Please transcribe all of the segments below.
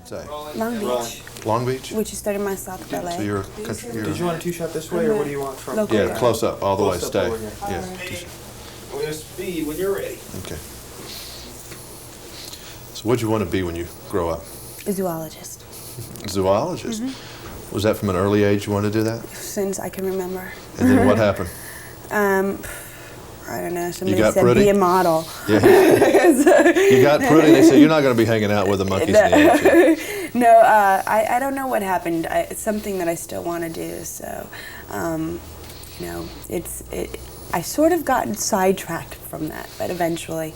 say? Long Beach, Long Beach? which is 30 miles south of LA. So you're a country. Did you want a two-shot this way, or what do you want from? Local. Yeah, close up, all the way. Close up Stay. over here. Yeah. Where's B when you're ready? Okay. So what'd you want to be when you grow up? A zoologist, Zoologist. Was that from an early age you wanted to do that? since I can remember. And then what happened? I don't know, somebody got said pretty? be a model. Yeah. You got pretty. They said you're not going to be hanging out with the monkeys in the action. No, I don't know what happened. It's something that I still want to do. So, you know, I sort of got sidetracked from that, but eventually.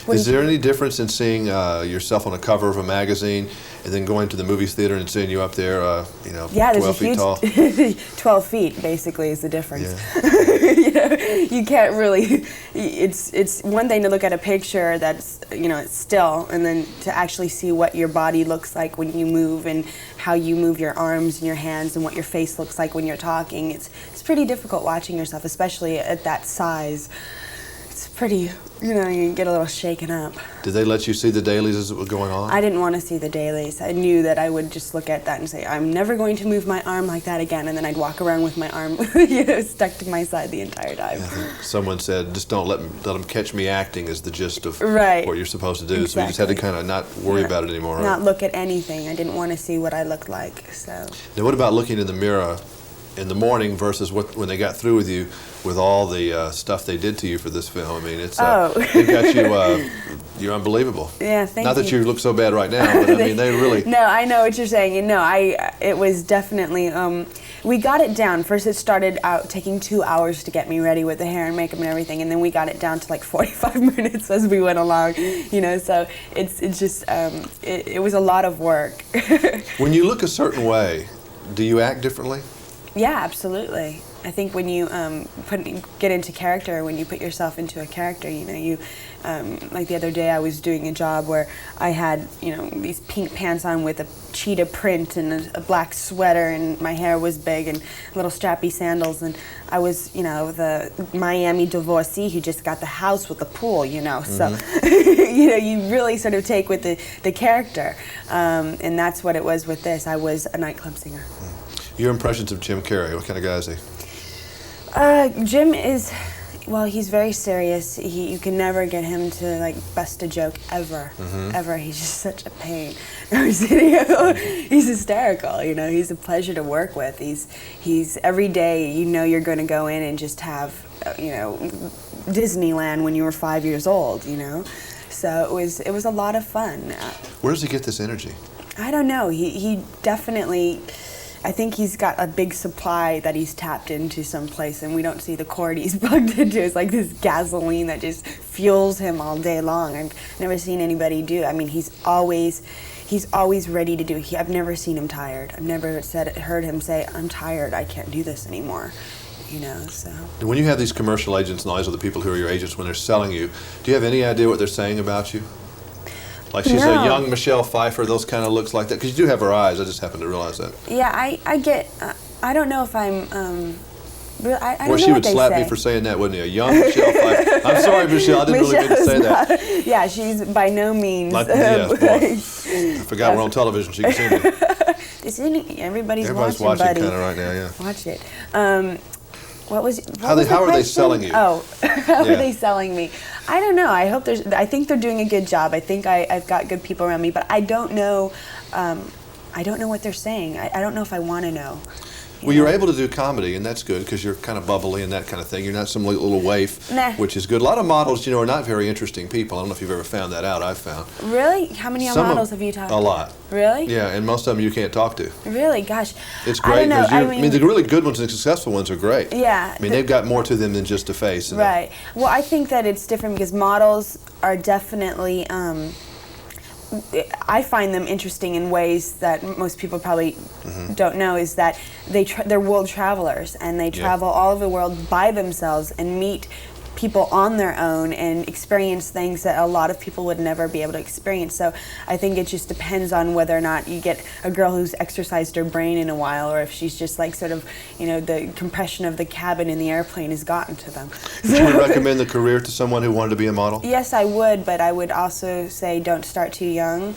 Is there any difference in seeing yourself on a cover of a magazine and then going to the movie theater and seeing you up there, you know, Yeah, 12 feet tall? 12 feet basically is the difference. Yeah. You know, you can't really. It's one thing to look at a picture that's, you know, it's still, and then to actually see what your body looks like when you move and how you move your arms and your hands and what your face looks like when you're talking. It's pretty difficult watching yourself, especially at that size. It's pretty, you know, you get a little shaken up. Did they let you see the dailies as it was going on? I didn't want to see the dailies. I knew that I would just look at that and say, I'm never going to move my arm like that again, and then I'd walk around with my arm you know, stuck to my side the entire time. I think someone said, just don't let them catch me acting is the gist of Right. what you're supposed to do. Exactly. So you just had to kind of not worry about it anymore, right? Not look at anything. I didn't want to see what I looked like, so. Now, what about looking in the mirror in the morning versus when they got through with you with all the stuff they did to you for this film? I mean, it's they've got you. You're unbelievable. Yeah, thank you. Not that you look so bad right now, but I mean, they really. No, I know what you're saying. And no, it was definitely. We got it down. First, it started out taking 2 hours to get me ready with the hair and makeup and everything, and then we got it down to like 45 minutes as we went along. You know, so it's just it was a lot of work. When you look a certain way, do you act differently? Yeah, absolutely. I think when you get into character, when you put yourself into a character, you know, you like the other day I was doing a job where I had, you know, these pink pants on with a cheetah print and a black sweater, and my hair was big and little strappy sandals, and I was, you know, the Miami divorcee who just got the house with the pool, you know. So, you know, you really sort of take with the character, and that's what it was with this. I was a nightclub singer. Your impressions of Jim Carrey, what kind of guy is he? Jim is, well, he's very serious. You can never get him to like bust a joke ever, ever. He's just such a pain. He's hysterical. You know, he's a pleasure to work with. He's every day. You know, you're going to go in and just have, you know, Disneyland when you were 5 years old. You know, so it was a lot of fun. Where does he get this energy? I don't know. He definitely. I think he's got a big supply that he's tapped into someplace, and we don't see the cord he's plugged into. It's like this gasoline that just fuels him all day long. I've never seen anybody do. I mean, he's always ready to do. I've never seen him tired. I've never heard him say, "I'm tired. I can't do this anymore." You know, so. When you have these commercial agents and all these other people who are your agents, when they're selling you, do you have any idea what they're saying about you? Like she's a young Michelle Pfeiffer, those kind of looks like that? Because you do have her eyes, I just happen to realize that. Yeah, I get, I don't know if I'm, I don't know what they say. Or she would slap me for saying that, wouldn't you? A young Michelle Pfeiffer. I'm sorry, Michelle, I didn't really mean to say that. Yeah, she's by no means. Yeah, I forgot we're on television, she can see me. Everybody's watching, buddy. kind of right now, yeah. Watch it. How are they selling you? Oh, how are they selling me? I don't know. I think they're doing a good job. I think I've got good people around me, but I don't know. I don't know what they're saying. I don't know if I want to know. Well, you're able to do comedy, and that's good because you're kind of bubbly and that kind of thing. You're not some little waif, which is good. A lot of models, you know, are not very interesting people. I don't know if you've ever found that out. I've found. Really? How many models have you talked to? A lot. Really? Yeah, and most of them you can't talk to. Really? Gosh. It's great because I mean, the really good ones and successful ones are great. Yeah. I mean, they've got more to them than just a face. Right. Well, I think that it's different because models are definitely. I find them interesting in ways that most people probably don't know, is that they're world travelers, and they travel all over the world by themselves and meet people on their own and experience things that a lot of people would never be able to experience. So I think it just depends on whether or not you get a girl who's exercised her brain in a while, or if she's just like sort of, you know, the compression of the cabin in the airplane has gotten to them. Would you recommend the career to someone who wanted to be a model? Yes, I would, but I would also say don't start too young.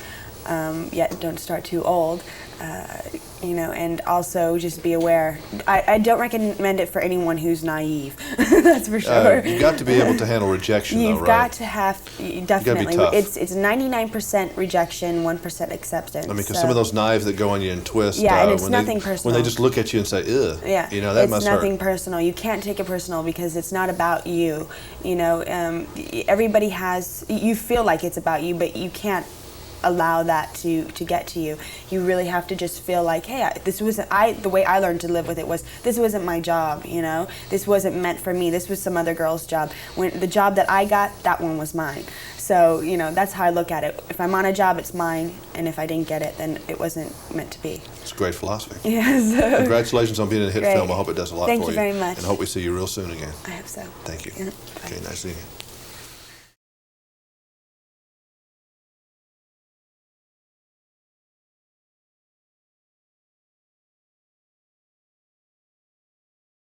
yet don't start too old. You know, and also just be aware. I don't recommend it for anyone who's naive. That's for sure. You've got to be able to handle rejection, You've though, got right? to have, Be definitely. tough. It's 99% rejection, 1% acceptance. I mean, because so. some of those knives that go on you and twist. Yeah, and it's when nothing they, personal. When they just look at you and say, ugh, Yeah, you know, that it's must nothing hurt. personal. You can't take it personal because it's not about you. You know, everybody has. You feel like it's about you, but you can't allow that to get to you. You really have to just feel like, hey, this wasn't. The way I learned to live with it was this wasn't my job. You know, this wasn't meant for me. This was some other girl's job. When the job that I got, that one was mine. So, you know, that's how I look at it. If I'm on a job, it's mine, and if I didn't get it, then it wasn't meant to be. It's a great philosophy. Yes. Congratulations on being in a hit Great. film. I hope it does a lot Thank for you very much. And I hope we see you real soon again. I hope so. Thank you. Yeah, bye. Okay, nice seeing you.